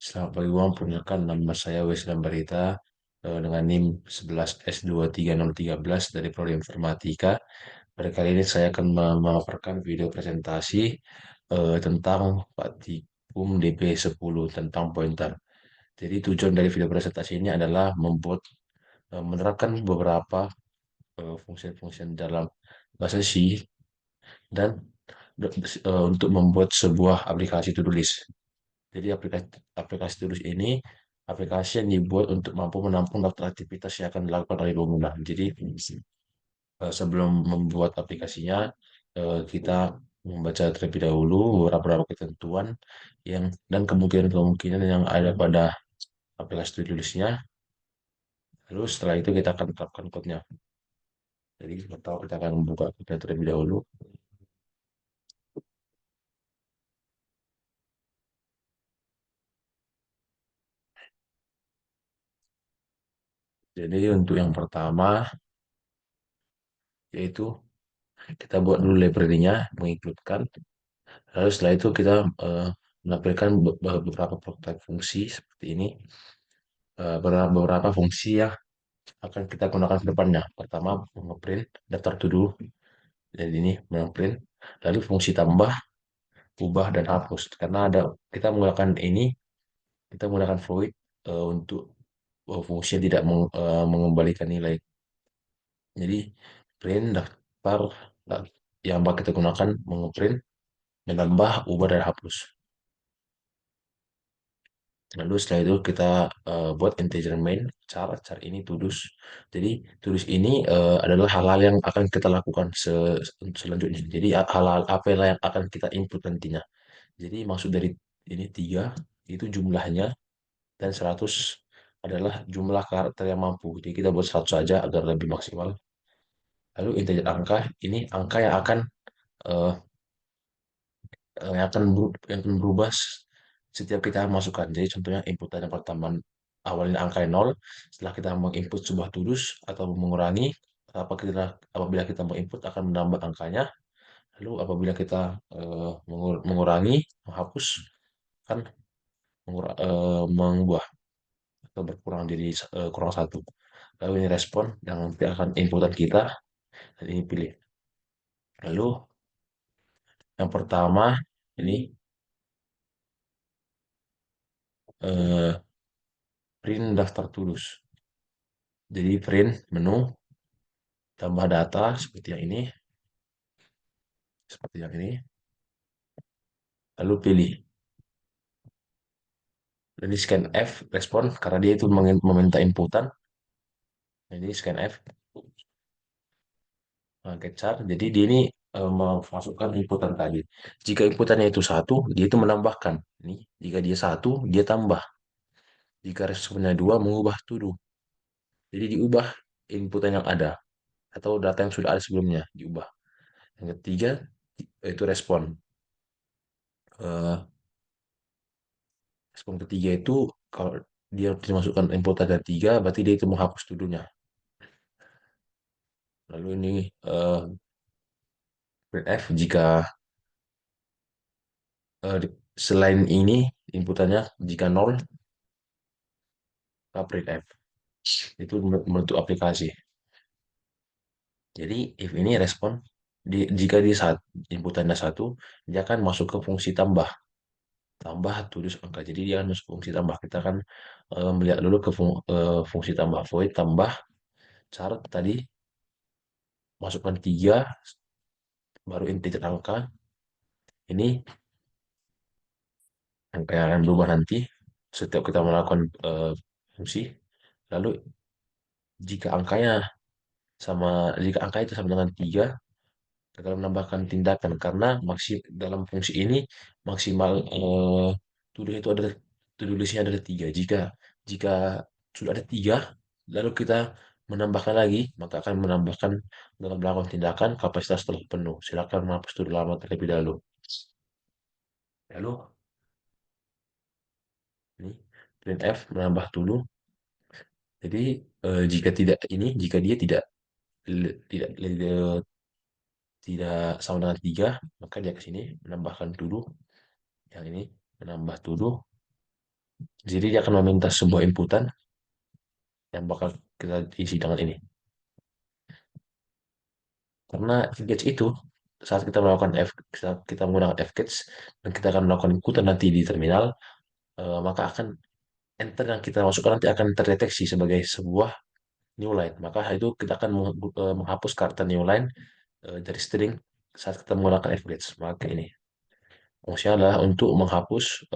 Selamat pagi, Bang. Perkenalkan, nama saya Weslam Barita dengan NIM 11S23013 dari Prodi Informatika. Pada kali ini saya akan memaparkan video presentasi tentang Praktikum DP10 tentang pointer. Jadi tujuan dari video presentasi ini adalah menerapkan beberapa fungsi-fungsi dalam bahasa C dan untuk membuat sebuah aplikasi to-do list. Jadi aplikasi tulis ini aplikasi yang dibuat untuk mampu menampung daftar aktivitas yang akan dilakukan oleh pengguna. Jadi sebelum membuat aplikasinya, kita membaca terlebih dahulu beberapa ketentuan yang dan kemungkinan-kemungkinan yang ada pada aplikasi tulisnya. Lalu setelah itu kita akan terapkan code-nya. Jadi pertama kita akan membuka code terlebih dahulu. Jadi untuk yang pertama yaitu kita buat dulu library-nya, mengincludekan. Lalu setelah itu kita menampilkan beberapa prototipe fungsi seperti ini. Beberapa fungsi yang akan kita gunakan ke depannya. Pertama, ngeprint daftar to do. Jadi ini ngeprint. Lalu fungsi tambah, ubah, dan hapus. Karena kita menggunakan ini, kita menggunakan void untuk fungsi yang tidak mengembalikan nilai. Jadi print daftar yang bakal kita gunakan mengeprint, menambah, ubah, dan hapus. Lalu setelah itu kita buat integer main char ini tudus. Jadi tudus ini adalah hal-hal yang akan kita lakukan selanjutnya. Jadi hal-hal apa yang akan kita input nantinya. Jadi maksud dari ini 3 itu jumlahnya dan 100 adalah jumlah karakter yang mampu. Jadi kita buat 100 saja agar lebih maksimal. Lalu integer angka ini angka eh, yang akan berubah setiap kita masukkan. Jadi contohnya inputan yang pertama awalnya angka 0, setelah kita menginput sebuah tudus atau mengurangi, apabila kita menginput akan menambah angkanya, lalu apabila kita mengurangi, menghapus, kan mengubah atau berkurang jadi kurang satu. Lalu ini respon yang nanti akan inputan kita, dan ini pilih. Lalu yang pertama ini eh, print daftar tudus. Jadi print menu, tambah data seperti yang ini, lalu pilih. Dan di scan F respon karena dia itu meminta inputan. Jadi scan F pakai char. Jadi dia ini memasukkan inputan tadi. Jika inputannya itu satu, dia itu menambahkan. Ini jika dia satu, dia tambah. Jika responnya dua, mengubah to do. Jadi diubah inputan yang ada atau data yang sudah ada sebelumnya diubah. Yang ketiga itu respon. Eh, Respon ketiga itu kalau dia dimasukkan input ada tiga, berarti dia itu menghapus to-do-nya. Lalu ini printf jika selain ini inputannya jika nol, maka printf itu membentuk aplikasi. Jadi if ini respon jika di saat inputannya satu, dia akan masuk ke fungsi tambah, tambah tulis angka. Jadi dia akan masuk fungsi tambah. Kita akan melihat dulu ke fungsi tambah void tambah char tadi masukkan tiga baru integer angka. Ini angka yang akan berubah nanti setiap kita melakukan fungsi. Lalu jika angkanya jika angka itu sama dengan 3, kita akan menambahkan tindakan karena dalam fungsi ini maksimal tulis itu ada tulisnya ada 3. Jika sudah ada 3, lalu kita menambahkan lagi, maka akan menambahkan dalam melakukan tindakan kapasitas telah penuh. Silakan menghapus dulu lama terlebih dahulu. Lalu ini printf menambah dulu. Jadi jika dia tidak tidak sama dengan 3, maka dia ke sini menambahkan dulu yang ini menambah dulu Jadi dia akan meminta sebuah inputan yang bakal kita isi dengan ini. Karena fgets itu saat kita melakukan saat kita menggunakan fgets dan kita akan melakukan inputan nanti di terminal, maka akan enter yang kita masukkan nanti akan terdeteksi sebagai sebuah new line. Maka itu kita akan menghapus kata new line dari string saat kita menggunakan fgets. Maka ini fungsinya adalah untuk menghapus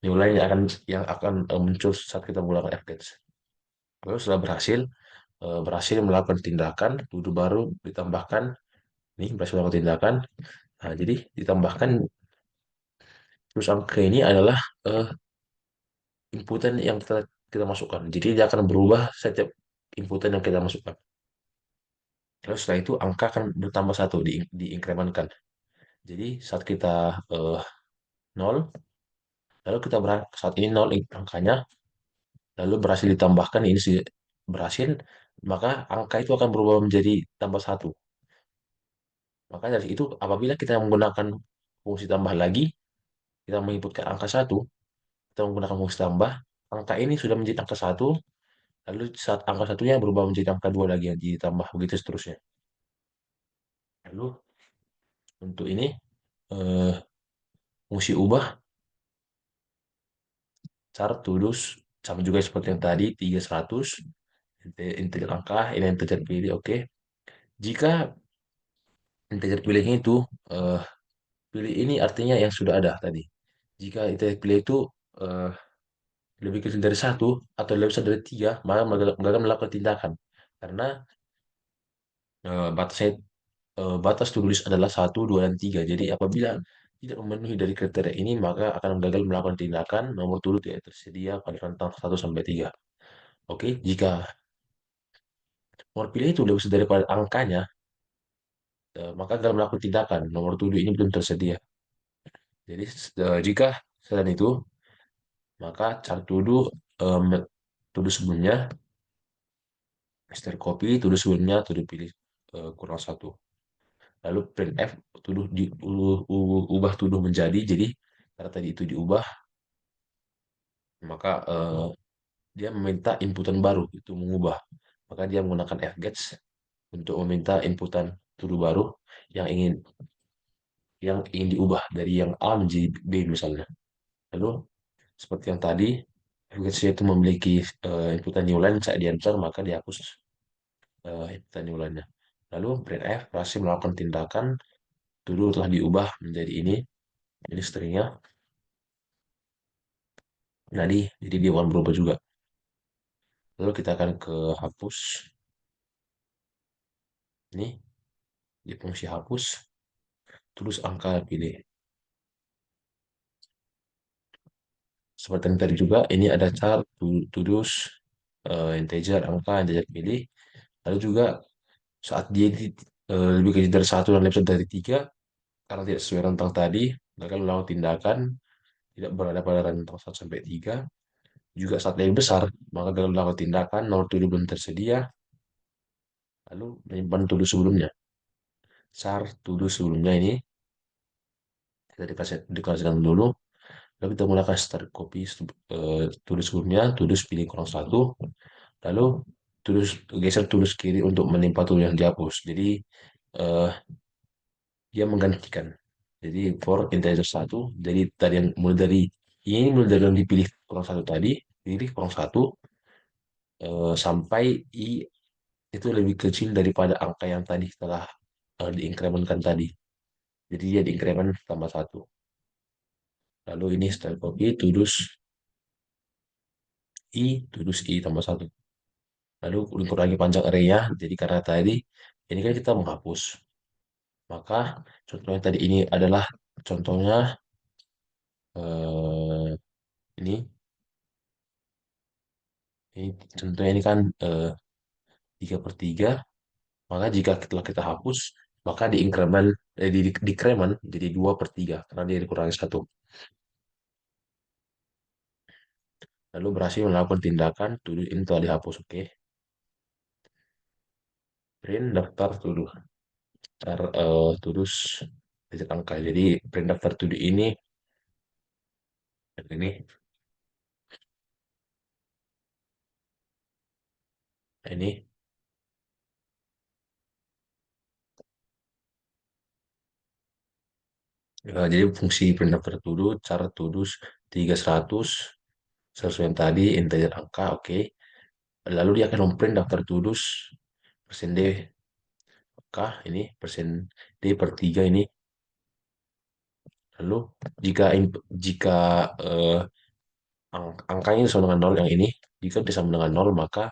new line yang akan muncul saat kita menggunakan fgets. Lalu setelah berhasil melakukan tindakan, duduk baru ditambahkan, ini berhasil melakukan tindakan. Nah, jadi ditambahkan terus angka ini adalah eh, inputan yang kita masukkan. Jadi dia akan berubah setiap inputan yang kita masukkan. Terus setelah itu angka akan bertambah satu, diinkremenkan. Jadi saat kita eh, 0, lalu kita saat ini 0 angkanya, lalu berhasil ditambahkan ini sih berhasil, maka angka itu akan berubah menjadi tambah satu. Maka dari itu apabila kita menggunakan fungsi tambah lagi, kita menginputkan angka satu, kita menggunakan fungsi tambah, angka ini sudah menjadi angka satu, lalu saat angka satunya berubah menjadi angka dua lagi yang ditambah begitu seterusnya. Lalu untuk ini eh, fungsi ubah char tulus sama juga seperti yang tadi 300 integer angka ini integer pilih oke. Jika integer pilihnya itu eh, pilih ini artinya yang sudah ada tadi. Jika integer pilih itu eh, lebih kecil dari satu atau lebih besar dari tiga, maka gagal melakukan tindakan karena batasnya batas tulis adalah satu, dua, dan tiga. Jadi apabila tidak memenuhi dari kriteria ini, maka akan gagal melakukan tindakan nomor turut yang tersedia pada rentang satu sampai tiga. Oke, jika nomor pilih itu lebih besar daripada angkanya, maka gagal melakukan tindakan nomor tuduh ini belum tersedia. Jadi jika selain itu, maka cara tuduh tuduh sebelumnya, Mister Copy, tuduh sebelumnya, tuduh pilih kurang satu. Lalu printf ubah tuduh menjadi, jadi karena tadi itu diubah, maka dia meminta inputan baru itu mengubah. Maka dia menggunakan fgets untuk meminta inputan tuduh baru yang ingin diubah dari yang A menjadi B misalnya. Lalu seperti yang tadi, fgets itu memiliki inputan new line saat di enter maka dihapus inputan new line-nya. Lalu printf berhasil melakukan tindakan tuduh telah diubah menjadi ini stringnya. Jadi dia akan berubah juga. Lalu kita akan ke hapus. Ini di fungsi hapus, terus angka pilih. Seperti yang tadi juga, ini ada char, tudus, integer, angka, integer pilih. Lalu juga saat dia lebih kecil dari satu dan lebih besar dari tiga, karena tidak sesuai rentang tadi, maka melakukan tindakan tidak berada pada rentang 1 sampai 3. Juga saat lebih besar, maka gagal melakukan tindakan, nomor tuduh belum tersedia, lalu menyimpan tuduh sebelumnya. Char, tuduh sebelumnya ini, kita dikasihkan dulu, lalu kita menggunakan start copy tulis sebelumnya, tulis pilih kurang satu, lalu tulis geser tulis kiri untuk menimpa tulis yang dihapus. Jadi eh, dia menggantikan. Jadi for integer satu, jadi tadi yang mulai dari yang dipilih kurang satu tadi, pilih kurang satu sampai i itu lebih kecil daripada angka yang tadi telah diinkremenkan tadi. Jadi dia diinkremen tambah satu. Lalu ini style copy, tudus i tambah satu. Lalu dikurangi panjang arraynya. Jadi karena tadi ini kan kita menghapus. Maka contoh yang tadi ini adalah contohnya ini. Ini contohnya ini kan 3 per 3. Maka jika setelah kita hapus, maka dikremen jadi 2 per 3 karena dia dikurangi satu. Lalu berhasil melakukan tindakan tuduh ini telah dihapus. Oke. Print daftar tuduh. Tuduh titik angka. Jadi print daftar tuduh ini Nah, ini jadi fungsi print daftar tuduh, cara tuduh 300, sesuai yang tadi, integer angka, oke. Lalu dia akan memprint daftar tuduh persen D K ini, persen D per 3 ini. Lalu jika eh, angkanya sama dengan nol yang ini, jika sama dengan nol maka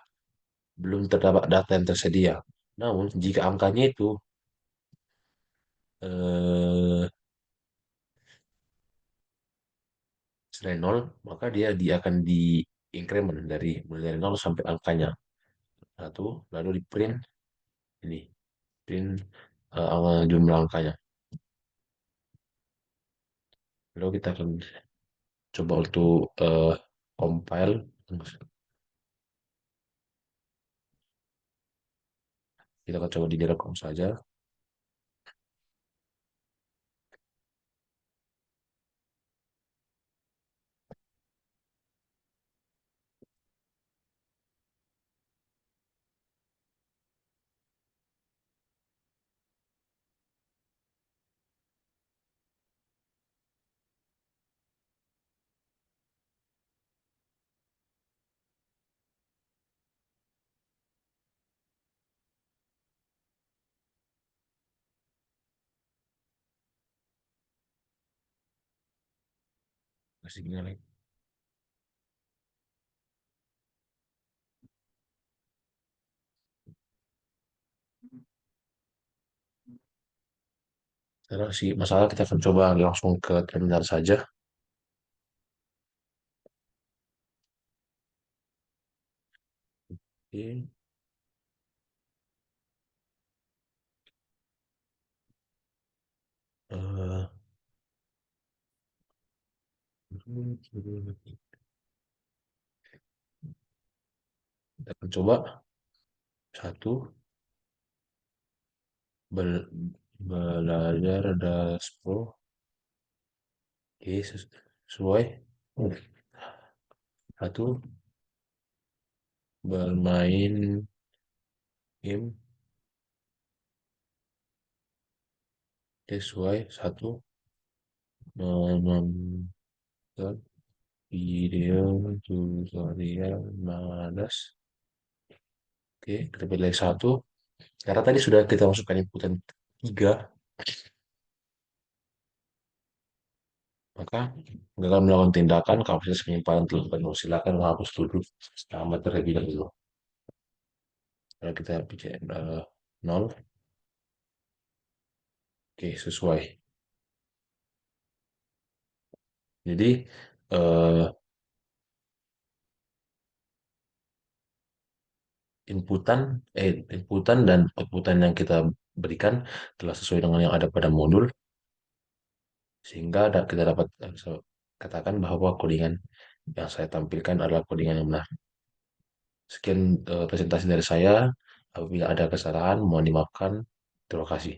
belum terdapat data yang tersedia. Namun jika angkanya itu eh, selain nol, maka dia akan di increment dari mulai dari nol sampai angkanya satu, lalu di print ini, print jumlah angkanya. Lalu kita akan coba untuk compile, kita akan coba di direcom saja. Masih gini lagi. Sekarang sih masalah kita akan coba langsung ke terminal saja. Oke. Eh, kita akan coba satu, bel- belajar daspo. Oke, sesuai. Satu, bermain game. Oke, sesuai. Satu, menonton video tutorial malas. Oke, kita pilih satu. Karena tadi sudah kita masukkan inputan tiga, maka gagal melakukan tindakan kapasitas penyimpanan telah penuh. Silakan menghapus dulu nama terlebih dahulu. Kalau kita bikin nol, oke sesuai. Jadi eh, inputan inputan dan outputan yang kita berikan telah sesuai dengan yang ada pada modul, sehingga kita dapat katakan bahwa codingan yang saya tampilkan adalah codingan yang benar. Sekian presentasi dari saya. Apabila ada kesalahan, mohon dimaafkan. Terima kasih.